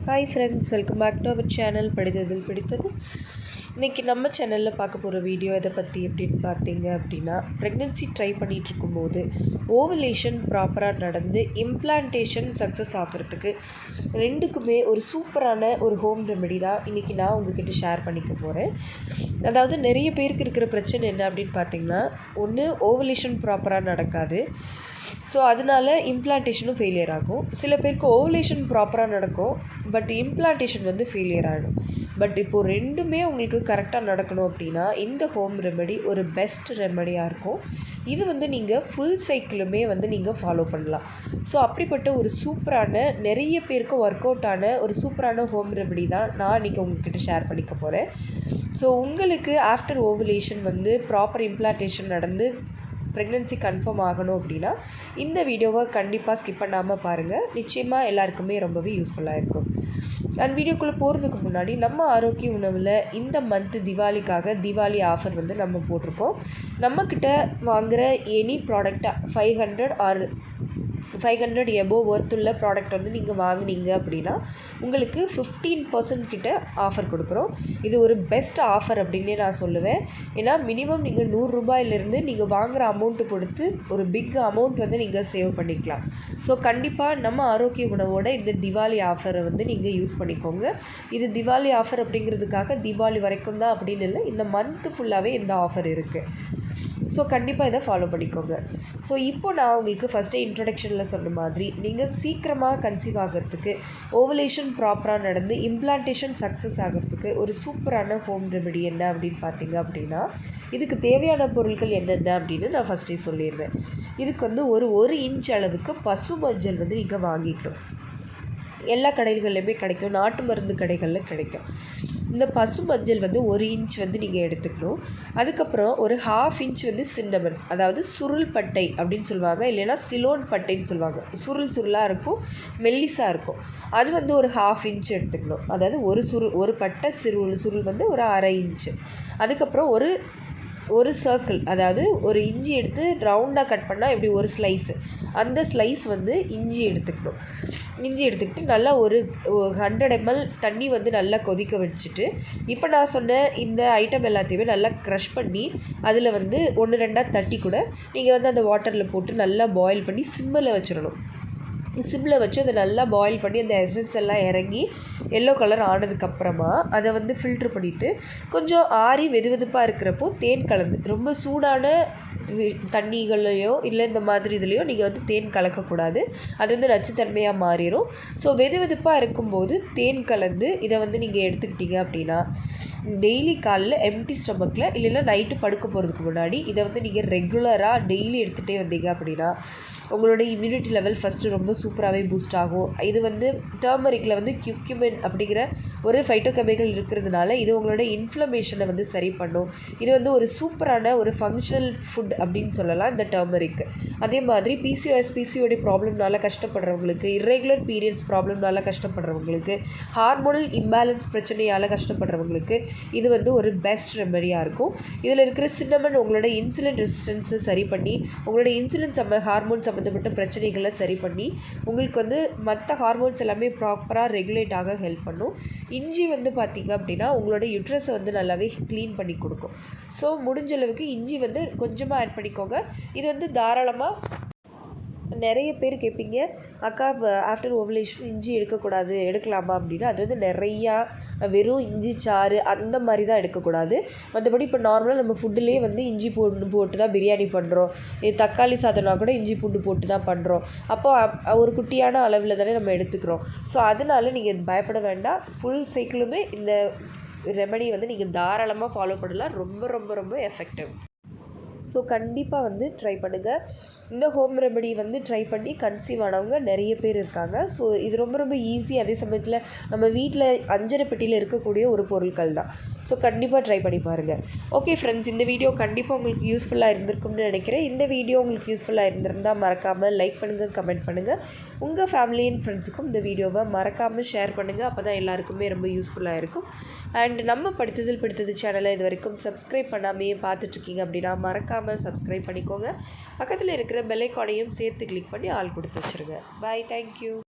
Hi friends, welcome back to our channel படித்ததில் பிடித்தது. இன்றைக்கி நம்ம சேனலில் பார்க்க போகிற வீடியோ எதை பற்றி அப்படின்னு பார்த்தீங்க அப்படின்னா, ப்ரெக்னென்சி ட்ரை பண்ணிகிட்டு இருக்கும்போது ஓவலேஷன் ப்ராப்பராக நடந்து இம்ப்ளான்டேஷன் சக்ஸஸ் ஆகிறதுக்கு ரெண்டுக்குமே ஒரு சூப்பரான ஒரு ஹோம் ரெமெடி தான் இன்றைக்கி நான் உங்ககிட்ட ஷேர் பண்ணிக்க போகிறேன். அதாவது நிறைய பேருக்கு இருக்கிற பிரச்சனை என்ன அப்படின்னு பார்த்தீங்கன்னா, ஒன்று ஓவலேஷன் ப்ராப்பராக நடக்காது, ஸோ அதனால இம்ப்ளான்டேஷனும் ஃபெயிலியர் ஆகும். சில பேருக்கு ஓவலேஷன் ப்ராப்பராக நடக்கும், பட் இம்ப்ளான்டேஷன் வந்து ஃபெயிலியர் ஆகிடும். பட் இப்போது ரெண்டுமே உங்களுக்கு கரெக்டாக நடக்கணும் அப்படின்னா இந்த ஹோம் ரெமெடி ஒரு பெஸ்ட் ரெமெடியாக இருக்கும். இது வந்து நீங்கள் ஃபுல் சைக்கிளுமே வந்து நீங்கள் ஃபாலோ பண்ணலாம். ஸோ அப்படிப்பட்ட ஒரு சூப்பரான, நிறைய பேருக்கு ஒர்க் அவுட் ஆன ஒரு சூப்பரான ஹோம் ரெமெடி தான் நான் இன்றைக்கி உங்கள்கிட்ட ஷேர் பண்ணிக்க போகிறேன். ஸோ உங்களுக்கு ஆஃப்டர் ஓவலேஷன் வந்து ப்ராப்பர் இம்ப்ளான்டேஷன் நடந்து ப்ரெக்னென்சி கன்ஃபார்ம் ஆகணும் அப்படின்னா இந்த வீடியோவை கண்டிப்பாக ஸ்கிப் பண்ணாமல் பாருங்கள். நிச்சயமாக எல்லாருக்குமே ரொம்பவே யூஸ்ஃபுல்லாக இருக்கும். அண்ட் வீடியோக்குள்ளே போகிறதுக்கு முன்னாடி நம்ம ஆரோக்கிய உணவில் இந்த மந்த்து தீபாவளி ஆஃபர் வந்து நம்ம போட்டிருக்கோம். நம்மக்கிட்ட வாங்குகிற எனி ப்ராடக்ட் 500 எபோவ் ஒர்த்துள்ள ப்ராடக்ட் வந்து நீங்கள் வாங்கினீங்க அப்படின்னா உங்களுக்கு 15% கிட்ட ஆஃபர் கொடுக்குறோம். இது ஒரு பெஸ்ட் ஆஃபர் அப்படின்னே நான் சொல்லுவேன். ஏன்னா மினிமம் நீங்கள் 100 ரூபாயிலிருந்து நீங்கள் வாங்குகிற அமௌண்ட்டு பொறுத்து ஒரு பிக் அமௌண்ட் வந்து நீங்கள் சேவ் பண்ணிக்கலாம். ஸோ கண்டிப்பாக நம்ம ஆரோக்கிய உணவோட இந்த தீபாவளி ஆஃபரை வந்து நீங்கள் யூஸ் பண்ணிக்கோங்க. இது தீபாவளி ஆஃபர் அப்படிங்கிறதுக்காக தீபாவளி வரைக்கும் தான் அப்படின்னு இல்லை, இந்த மந்த்து ஃபுல்லாகவே இந்த ஆஃபர் இருக்குது. ஸோ கண்டிப்பாக இதை ஃபாலோ பண்ணிக்கோங்க. ஸோ இப்போ நான் உங்களுக்கு ஃபஸ்ட்டே இன்ட்ரடக்ஷனில் சொன்ன மாதிரி நீங்கள் சீக்கிரமாக கன்சீவ் ஆகிறதுக்கு, ஓவலேஷன் ப்ராப்பராக நடந்து இம்ப்ளான்டேஷன் சக்ஸஸ் ஆகிறதுக்கு ஒரு சூப்பரான ஹோம் ரெமெடி என்ன அப்படின்னு பார்த்தீங்க அப்படின்னா, இதுக்கு தேவையான பொருட்கள் என்னென்ன அப்படின்னு நான் ஃபஸ்ட்டே சொல்லிடுறேன். இதுக்கு வந்து ஒரு இன்ச் அளவுக்கு பசு மஞ்சள் வந்து நீங்கள் வாங்கிக்கணும். எல்லா கடைகள்லையுமே கிடைக்கும், நாட்டு மருந்து கடைகளில் கிடைக்கும். இந்த பசு மஞ்சள் வந்து 1 இன்ச் வந்து நீங்கள் எடுத்துக்கணும். அதுக்கப்புறம் ஒரு 1/2 இன்ச் வந்து சின்னமன், அதாவது சுருள் பட்டை அப்படின்னு சொல்லுவாங்க, இல்லைன்னா சிலோன் பட்டைன்னு சொல்லுவாங்க. சுருளாக இருக்கும், மெல்லிஸாக இருக்கும். அது வந்து ஒரு 1/2 இன்ச் எடுத்துக்கணும். அதாவது ஒரு பட்டை சுருள் வந்து ஒரு 1/2 இன்ச்சு. அதுக்கப்புறம் ஒரு சர்க்கிள், அதாவது ஒரு இஞ்சி எடுத்து ரவுண்டாக கட் பண்ணால் எப்படி ஒரு ஸ்லைஸு, அந்த ஸ்லைஸ் வந்து இஞ்சி எடுத்துக்கிட்டு நல்லா ஒரு 100 ml தண்ணி வந்து நல்லா கொதிக்க வச்சுட்டு, இப்போ நான் சொன்ன இந்த ஐட்டம் எல்லாத்தையுமே நல்லா க்ரஷ் பண்ணி அதில் வந்து 1-2 தட்டி கூட நீங்கள் வந்து அந்த வாட்டரில் போட்டு நல்லா பாயில் பண்ணி சிம்மில் வச்சிடணும். சிம்மில் வச்சு அதை நல்லா பாயில் பண்ணி அந்த எசன்ஸ் எல்லாம் இறங்கி எல்லோ கலர் ஆனதுக்கப்புறமா அதை வந்து ஃபில்ட்ரு பண்ணிவிட்டு கொஞ்சம் ஆறி வெதுவெதுப்பாக இருக்கிறப்போ தேன் கலந்து, ரொம்ப சூடான தண்ணிகளையோ இல்லை இந்த மாதிரி இதுலையோ நீங்கள் வந்து தேன் கலக்கக்கூடாது, அது வந்து நச்சுத்தன்மையாக மாறிடும். ஸோ வெதுவெதுப்பாக இருக்கும்போது தேன் கலந்து இதை வந்து நீங்கள் எடுத்துக்கிட்டீங்க அப்படின்னா டெய்லி காலையில் எம்டி ஸ்டொமக்கில் இல்லைன்னா நைட்டு படுக்க போகிறதுக்கு முன்னாடி இதை வந்து நீங்கள் ரெகுலராக டெய்லி எடுத்துகிட்டே வந்தீங்க அப்படின்னா உங்களோட இம்யூனிட்டி லெவல் ஃபஸ்ட்டு ரொம்ப சூப்பராகவே பூஸ்ட் ஆகும். இது வந்து டர்மரிக்கில் வந்து கியூக்யூமின் அப்படிங்கிற ஒரு ஃபைட்டோகெமிக்கல் இருக்கிறதுனால இது உங்களோட இன்ஃப்ளமேஷனை வந்து சரி பண்ணும். இது வந்து ஒரு சூப்பரான ஒரு ஃபங்க்ஷனல் ஃபுட் அப்படின்னு சொல்லலாம் இந்த டர்மரிக். அதே மாதிரி பிசிஓடி ப்ராப்ளம்னால கஷ்டப்படுறவங்களுக்கு, இர்ரெகுலர் பீரியட்ஸ் ப்ராப்ளம்னால கஷ்டப்படுறவங்களுக்கு, ஹார்மோனல் இம்பேலன்ஸ் பிரச்சனையால் கஷ்டப்படுறவங்களுக்கு இது வந்து ஒரு பெஸ்ட் ரெமெடியாக இருக்கும். இதில் இருக்கிற சின்னமன் உங்களோட இன்சுலின் ரெசிஸ்டன்ஸை சரி பண்ணி, உங்களோட இன்சுலின் ஹார்மோன் சம்மந்தப்பட்ட பிரச்சனைகளை சரி பண்ணி உங்களுக்கு வந்து மற்ற ஹார்மோன்ஸ் எல்லாமே ப்ராப்பராக ரெகுலேட் ஆக ஹெல்ப் பண்ணும். இஞ்சி வந்து பார்த்திங்க அப்படின்னா உங்களோட யுட்ரஸை வந்து நல்லாவே க்ளீன் பண்ணி கொடுக்கும். ஸோ முடிஞ்ச அளவுக்கு இஞ்சி வந்து கொஞ்சமாக ஆட் பண்ணிக்கோங்க. இது வந்து தாராளமாக நிறைய பேர் கேட்பீங்க, அக்கா ஆஃப்டர் ஓவலேஷன் இஞ்சி எடுக்கலாமா அப்படின்னா, அது வந்து நிறையா வெறும் இஞ்சி சாறு அந்த மாதிரி தான் எடுக்கக்கூடாது. மற்றபடி இப்போ நார்மலாக நம்ம ஃபுட்டுலேயே வந்து இஞ்சி பூண்டு போட்டு தான் பிரியாணி பண்ணுறோம், தக்காளி சாதம்னா கூட இஞ்சி பூண்டு போட்டு தான் பண்ணுறோம். அப்போ ஒரு குட்டியான அளவில் தானே நம்ம எடுத்துக்கிறோம். ஸோ அதனால நீங்கள் பயப்பட வேண்டாம். ஃபுல் சைக்கிளுமே இந்த ரெமெடி வந்து நீங்கள் தாராளமாக ஃபாலோ பண்ணலாம். ரொம்ப ரொம்ப ரொம்ப எஃபெக்டிவ். ஸோ கண்டிப்பாக வந்து ட்ரை பண்ணுங்கள். இந்த ஹோம் ரெமெடி வந்து ட்ரை பண்ணி கன்சீவ் ஆனவங்க நிறைய பேர் இருக்காங்க. ஸோ இது ரொம்ப ரொம்ப ஈஸி. அதே சமயத்தில் நம்ம வீட்டில் அஞ்சரை பெட்டியில் இருக்கக்கூடிய ஒரு பொருட்கள் தான். ஸோ கண்டிப்பாக ட்ரை பண்ணி பாருங்கள். ஓகே ஃப்ரெண்ட்ஸ், இந்த வீடியோ கண்டிப்பாக உங்களுக்கு யூஸ்ஃபுல்லாக இருந்திருக்கும்னு நினைக்கிறேன். இந்த வீடியோ உங்களுக்கு யூஸ்ஃபுல்லாக இருந்திருந்தால் மறக்காமல் லைக் பண்ணுங்கள், கமெண்ட் பண்ணுங்கள். உங்கள் ஃபேமிலி அண்ட் ஃப்ரெண்ட்ஸுக்கும் இந்த வீடியோவை மறக்காமல் ஷேர் பண்ணுங்கள். அப்போ தான் எல்லாருக்குமே ரொம்ப யூஸ்ஃபுல்லாக இருக்கும். அண்ட் நம்ம படித்ததில் பிடித்தது சேனலை இது வரைக்கும் சப்ஸ்கிரைப் பண்ணாமையே பார்த்துட்ருக்கீங்க அப்படின்னா மறக்காமல் சப்ஸ்கிரைப் பண்ணிக்கோங்க. பக்கத்தில் இருக்கிற பெல் ஐகானையும் சேர்த்து கிளிக் பண்ணி ஆல் கொடுத்து வச்சுருங்க. பாய், தேங்க்யூ.